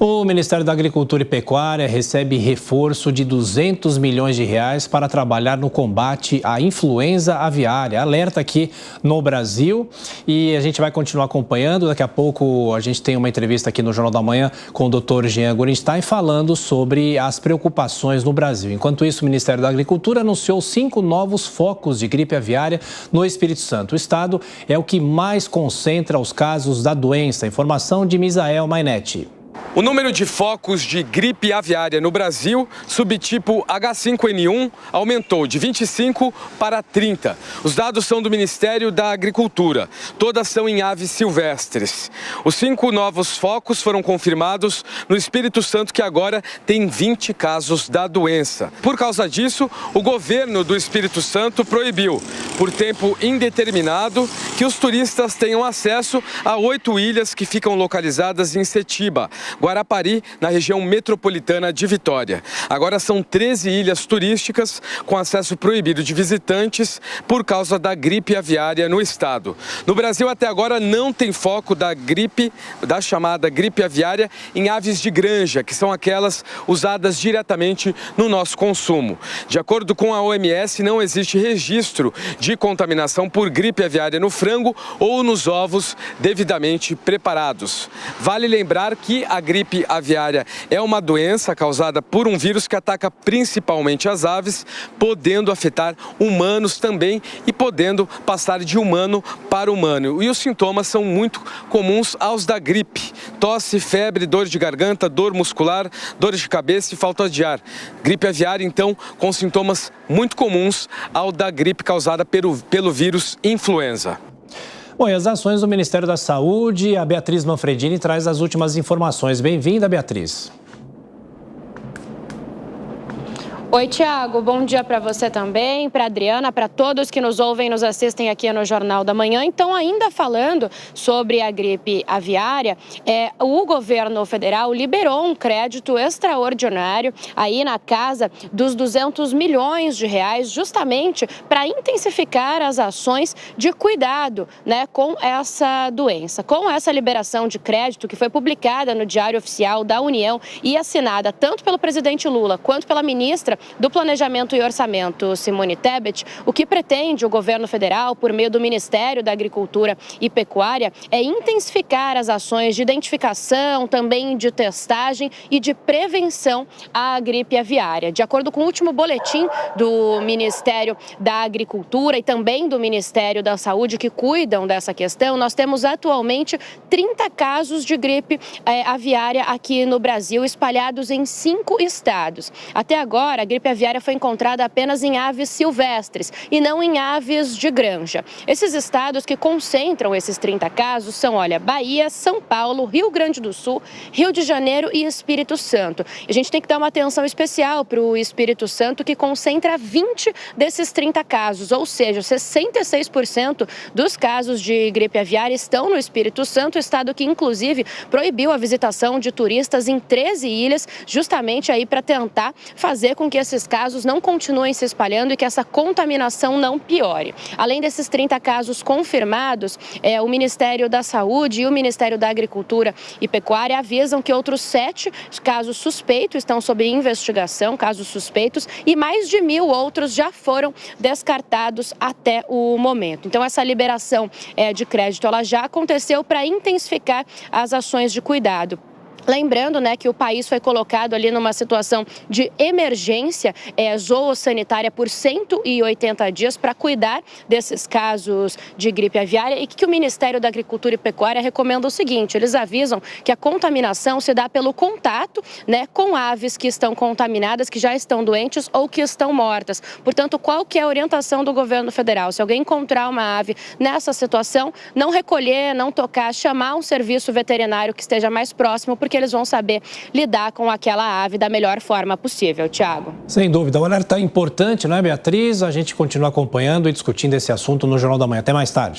O Ministério da Agricultura e Pecuária recebe reforço de R$ 200 milhões para trabalhar no combate à influenza aviária. Alerta aqui no Brasil e a gente vai continuar acompanhando. Daqui a pouco a gente tem uma entrevista aqui no Jornal da Manhã com o Dr. Jean Gorenstein falando sobre as preocupações no Brasil. Enquanto isso, o Ministério da Agricultura anunciou 5 novos focos de gripe aviária no Espírito Santo. O estado é o que mais concentra os casos da doença. Informação de Misael Mainetti. O número de focos de gripe aviária no Brasil, subtipo H5N1, aumentou de 25 para 30. Os dados são do Ministério da Agricultura. Todas são em aves silvestres. Os 5 novos focos foram confirmados no Espírito Santo, que agora tem 20 casos da doença. Por causa disso, o governo do Espírito Santo proibiu, por tempo indeterminado, que os turistas tenham acesso a 8 ilhas que ficam localizadas em Setiba, Guarapari, na região metropolitana de Vitória. Agora são 13 ilhas turísticas com acesso proibido de visitantes por causa da gripe aviária no estado. No Brasil, até agora, não tem foco da chamada gripe aviária em aves de granja, que são aquelas usadas diretamente no nosso consumo. De acordo com a OMS, não existe registro de contaminação por gripe aviária no frango ou nos ovos devidamente preparados. Vale lembrar que a gripe aviária é uma doença causada por um vírus que ataca principalmente as aves, podendo afetar humanos também e podendo passar de humano para humano. E os sintomas são muito comuns aos da gripe: tosse, febre, dor de garganta, dor muscular, dor de cabeça e falta de ar. Gripe aviária, então, com sintomas muito comuns ao da gripe causada pelo vírus influenza. Bom, e as ações do Ministério da Saúde, a Beatriz Manfredini traz as últimas informações. Bem-vinda, Beatriz. Oi, Tiago. Bom dia para você também, para a Adriana, para todos que nos ouvem e nos assistem aqui no Jornal da Manhã. Então, ainda falando sobre a gripe aviária, o governo federal liberou um crédito extraordinário aí na casa dos R$ 200 milhões, justamente para intensificar as ações de cuidado, né, com essa doença. Com essa liberação de crédito que foi publicada no Diário Oficial da União e assinada tanto pelo presidente Lula quanto pela ministra do Planejamento e Orçamento, Simone Tebet, o que pretende o governo federal, por meio do Ministério da Agricultura e Pecuária, é intensificar as ações de identificação, também de testagem e de prevenção à gripe aviária. De acordo com o último boletim do Ministério da Agricultura e também do Ministério da Saúde, que cuidam dessa questão, nós temos atualmente 30 casos de gripe aviária aqui no Brasil, espalhados em 5 estados. Até agora, a gripe aviária foi encontrada apenas em aves silvestres e não em aves de granja. Esses estados que concentram esses 30 casos são, Bahia, São Paulo, Rio Grande do Sul, Rio de Janeiro e Espírito Santo. E a gente tem que dar uma atenção especial para o Espírito Santo, que concentra 20 desses 30 casos, ou seja, 66% dos casos de gripe aviária estão no Espírito Santo, estado que, inclusive, proibiu a visitação de turistas em 13 ilhas, justamente aí para tentar fazer com que esses casos não continuem se espalhando e que essa contaminação não piore. Além desses 30 casos confirmados, o Ministério da Saúde e o Ministério da Agricultura e Pecuária avisam que outros 7 casos suspeitos estão sob investigação, casos suspeitos, e mais de 1.000 outros já foram descartados até o momento. Então, essa liberação de crédito ela já aconteceu para intensificar as ações de cuidado. Lembrando, que o país foi colocado ali numa situação de emergência zoossanitária por 180 dias para cuidar desses casos de gripe aviária e que o Ministério da Agricultura e Pecuária recomenda o seguinte: eles avisam que a contaminação se dá pelo contato, com aves que estão contaminadas, que já estão doentes ou que estão mortas. Portanto, qual que é a orientação do governo federal? Se alguém encontrar uma ave nessa situação, não recolher, não tocar, chamar um serviço veterinário que esteja mais próximo, porque eles vão saber lidar com aquela ave da melhor forma possível. Tiago. Sem dúvida, o alerta é importante, não é, Beatriz? A gente continua acompanhando e discutindo esse assunto no Jornal da Manhã. Até mais tarde.